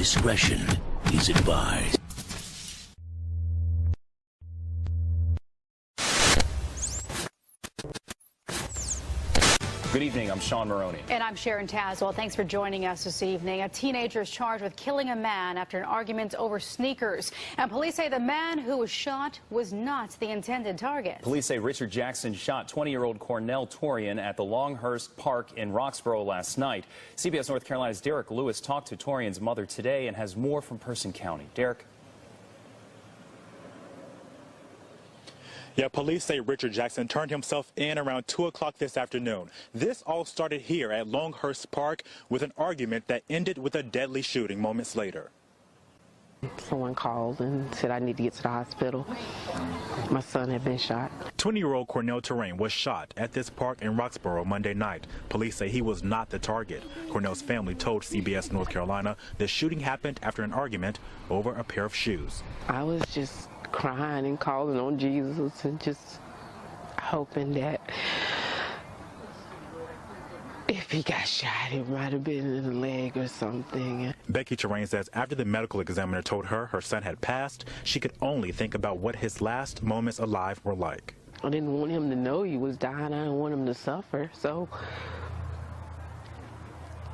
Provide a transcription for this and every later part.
Discretion is advised. Good evening, I'm Sean Maroney. And I'm Sharon Tazwell. Thanks for joining us this evening. A teenager is charged with killing a man after an argument over sneakers. And police say the man who was shot was not the intended target. Police say Richard Jackson shot 20-year-old Cornell Torian at the Longhurst Park in Roxborough last night. CBS North Carolina's Derek Lewis talked to Torian's mother today and has more from Person County. Derek. Yeah, police say Richard Jackson turned himself in around 2 o'clock this afternoon. This all started here at Longhurst Park with an argument that ended with a deadly shooting moments later. Someone called and said I need to get to the hospital. My son had been shot. 20-year-old Cornell Torian was shot at this park in Roxborough Monday night. Police say he was not the target. Cornell's family told CBS North Carolina the shooting happened after an argument over a pair of shoes. I was just crying and calling on Jesus and just hoping that if he got shot, it might have been in the leg or something. Becky Terrain says after the medical examiner told her her son had passed, she could only think about what his last moments alive were like. I didn't want him to know he was dying. I didn't want him to suffer. So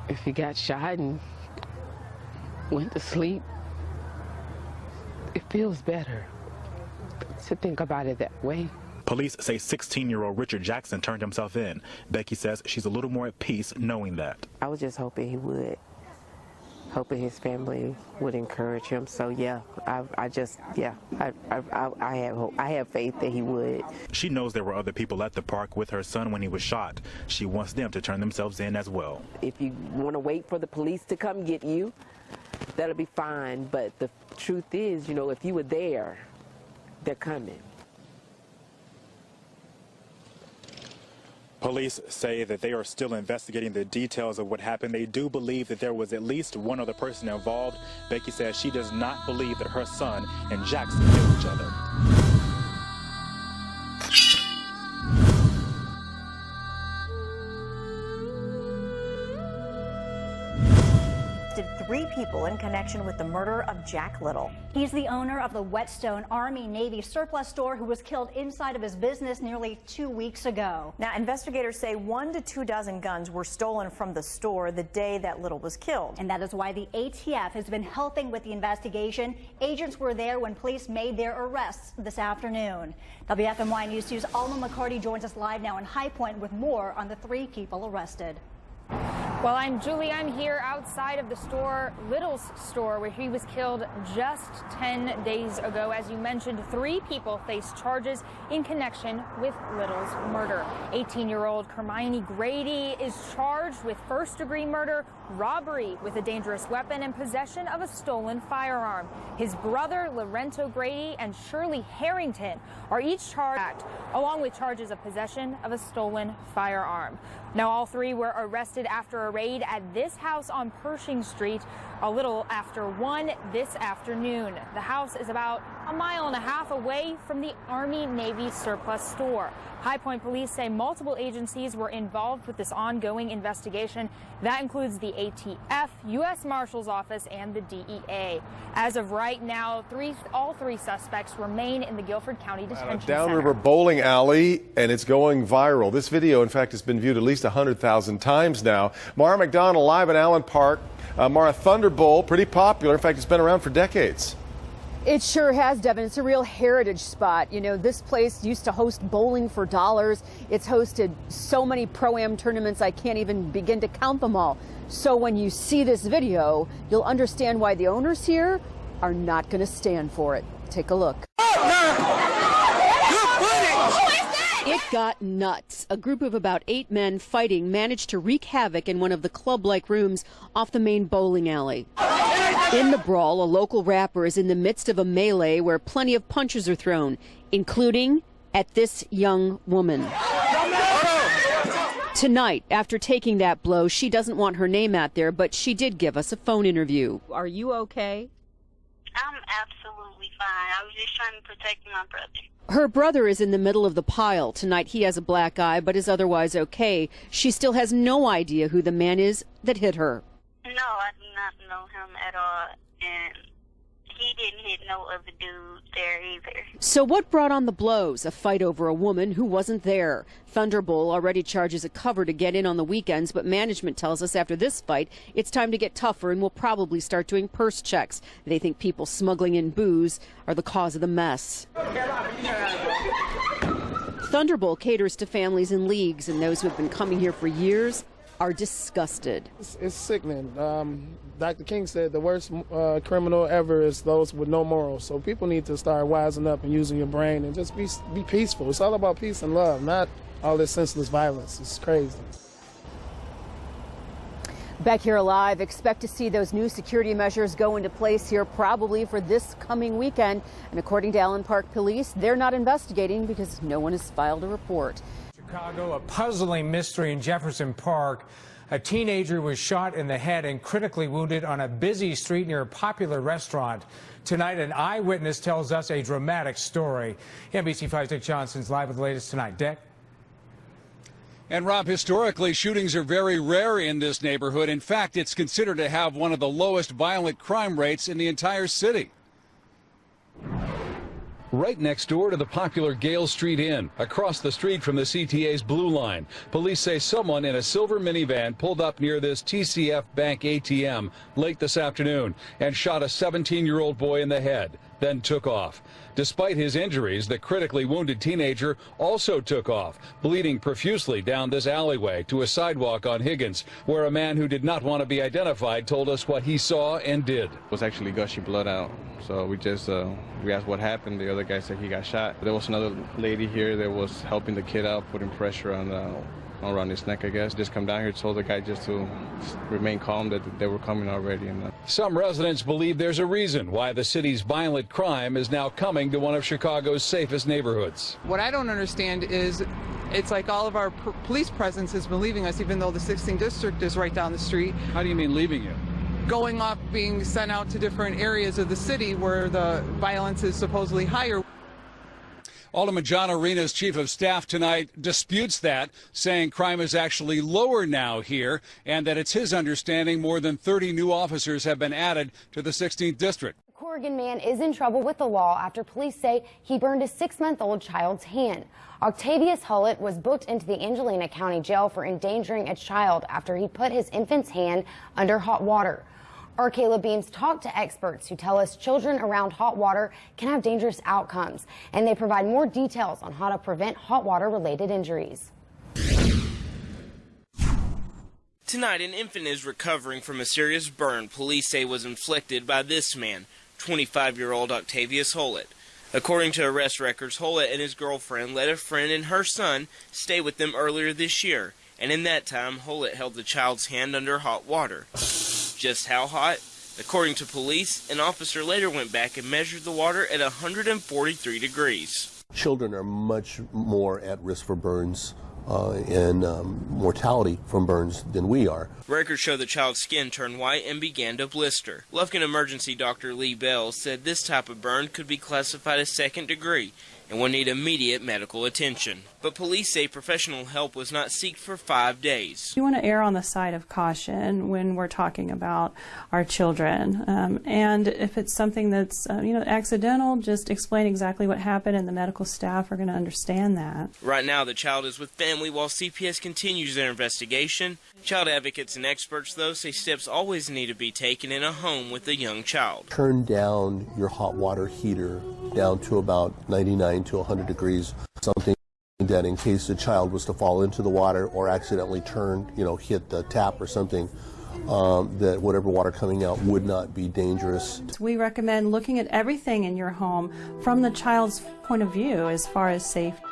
if he got shot and went to sleep, it feels better to think about it that way. Police say 16-year-old Richard Jackson turned himself in. Becky says she's a little more at peace knowing that. I was just hoping he would. Hoping his family would encourage him. So yeah, I have hope. I have faith that he would. She knows there were other people at the park with her son when he was shot. She wants them to turn themselves in as well. If you want to wait for the police to come get you, that'll be fine. But the truth is, you know, if you were there, they're coming. Police say that they are still investigating the details of what happened. They do believe that there was at least one other person involved. Becky says she does not believe that her son and Jackson killed each other. Three people in connection with the murder of Jack Little. He's the owner of the Whetstone Army-Navy surplus store who was killed inside of his business nearly 2 weeks ago. Now, investigators say 1 to 2 dozen guns were stolen from the store the day that Little was killed. And that is why the ATF has been helping with the investigation. Agents were there when police made their arrests this afternoon. WFMY News 2's Alma McCarty joins us live now in High Point with more on the 3 people arrested. Well, I'm Julie. I'm here outside of the store, Little's store, where he was killed just 10 days ago. As you mentioned, 3 people face charges in connection with Little's murder. 18-year-old Hermione Grady is charged with first-degree murder, robbery with a dangerous weapon, and possession of a stolen firearm. His brother, Lorento Grady, and Shirley Harrington are each charged, along with charges of possession of a stolen firearm. Now, all 3 were arrested after a raid at this house on Pershing Street a little after 1 this afternoon. The house is about 1.5 miles away from the Army-Navy surplus store. High Point police say multiple agencies were involved with this ongoing investigation. That includes the ATF, U.S. Marshal's Office, and the DEA. As of right now, all 3 suspects remain in the Guilford County Detention Center. Downriver bowling alley, and it's going viral. This video, in fact, has been viewed at least 100,000 times now. Mara McDonald live at Allen Park. Mara, Thunder Bowl, pretty popular. In fact, it's been around for decades. It sure has, Devin. It's a real heritage spot. You know, this place used to host bowling for dollars. It's hosted so many Pro-Am tournaments, I can't even begin to count them all. So when you see this video, you'll understand why the owners here are not going to stand for it. Take a look. It got nuts. A group of about 8 men fighting managed to wreak havoc in one of the club-like rooms off the main bowling alley. In the brawl, a local rapper is in the midst of a melee where plenty of punches are thrown, including at this young woman. Tonight, after taking that blow, she doesn't want her name out there, but she did give us a phone interview. Are you okay? I'm absolutely fine. I was just trying to protect my brother. Her brother is in the middle of the pile. Tonight he has a black eye but is otherwise okay. She still has no idea who the man is that hit her. No, I do not know him at all, and he didn't hit no other dude there either. So what brought on the blows? A fight over a woman who wasn't there. Thunderbolt already charges a cover to get in on the weekends, but management tells us after this fight, it's time to get tougher and will probably start doing purse checks. They think people smuggling in booze are the cause of the mess. Thunderbolt caters to families in leagues, and those who have been coming here for years are disgusted. It's sickening. Dr. King said the worst criminal ever is those with no morals. So people need to start wising up and using your brain and just be peaceful. It's all about peace and love, not all this senseless violence. It's crazy. Back here live, expect to see those new security measures go into place here probably for this coming weekend. And according to Allen Park Police, they're not investigating because no one has filed a report. Chicago, a puzzling mystery in Jefferson Park. A teenager was shot in the head and critically wounded on a busy street near a popular restaurant. Tonight, an eyewitness tells us a dramatic story. NBC5's Dick Johnson's live with the latest tonight. Dick? And Rob, historically, shootings are very rare in this neighborhood. In fact, it's considered to have one of the lowest violent crime rates in the entire city. Right next door to the popular Gale Street Inn, across the street from the CTA's Blue Line. Police say someone in a silver minivan pulled up near this TCF Bank ATM late this afternoon and shot a 17-year-old boy in the head, then took off. Despite his injuries, the critically wounded teenager also took off, bleeding profusely down this alleyway to a sidewalk on Higgins, where a man who did not want to be identified told us what he saw and did. It was actually gushing blood out, so we asked what happened. The other guy said he got shot. There was another lady here that was helping the kid out, putting pressure on around his neck, I guess. Just come down here, told the guy just to remain calm, that they were coming already. Some residents believe there's a reason why the city's violent crime is now coming to one of Chicago's safest neighborhoods. What I don't understand is it's like all of our police presence has been leaving us, even though the 16th district is right down the street. How do you mean leaving you? Going off, being sent out to different areas of the city where the violence is supposedly higher. Alderman John Arena's chief of staff tonight disputes that, saying crime is actually lower now here and that it's his understanding more than 30 new officers have been added to the 16th district. A Corrigan man is in trouble with the law after police say he burned a 6-month-old child's hand. Octavius Hullett was booked into the Angelina County Jail for endangering a child after he put his infant's hand under hot water. Our Kayla Beams talked to experts who tell us children around hot water can have dangerous outcomes, and they provide more details on how to prevent hot water-related injuries. Tonight, an infant is recovering from a serious burn police say was inflicted by this man, 25-year-old Octavius Hullett. According to arrest records, Hullett and his girlfriend let a friend and her son stay with them earlier this year, and in that time, Hullett held the child's hand under hot water. Just how hot? According to police, an officer later went back and measured the water at 143 degrees. Children are much more at risk for burns and mortality from burns than we are. Records show the child's skin turned white and began to blister. Lufkin emergency doctor Lee Bell said this type of burn could be classified as second degree and will need immediate medical attention. But police say professional help was not sought for 5 days. We want to err on the side of caution when we're talking about our children. And if it's something that's accidental, just explain exactly what happened and the medical staff are going to understand that. Right now, the child is with family while CPS continues their investigation. Child advocates and experts, though, say steps always need to be taken in a home with a young child. Turn down your hot water heater down to about 99 to 100 degrees, something that in case the child was to fall into the water or accidentally hit the tap or something, that whatever water coming out would not be dangerous. We recommend looking at everything in your home from the child's point of view as far as safety.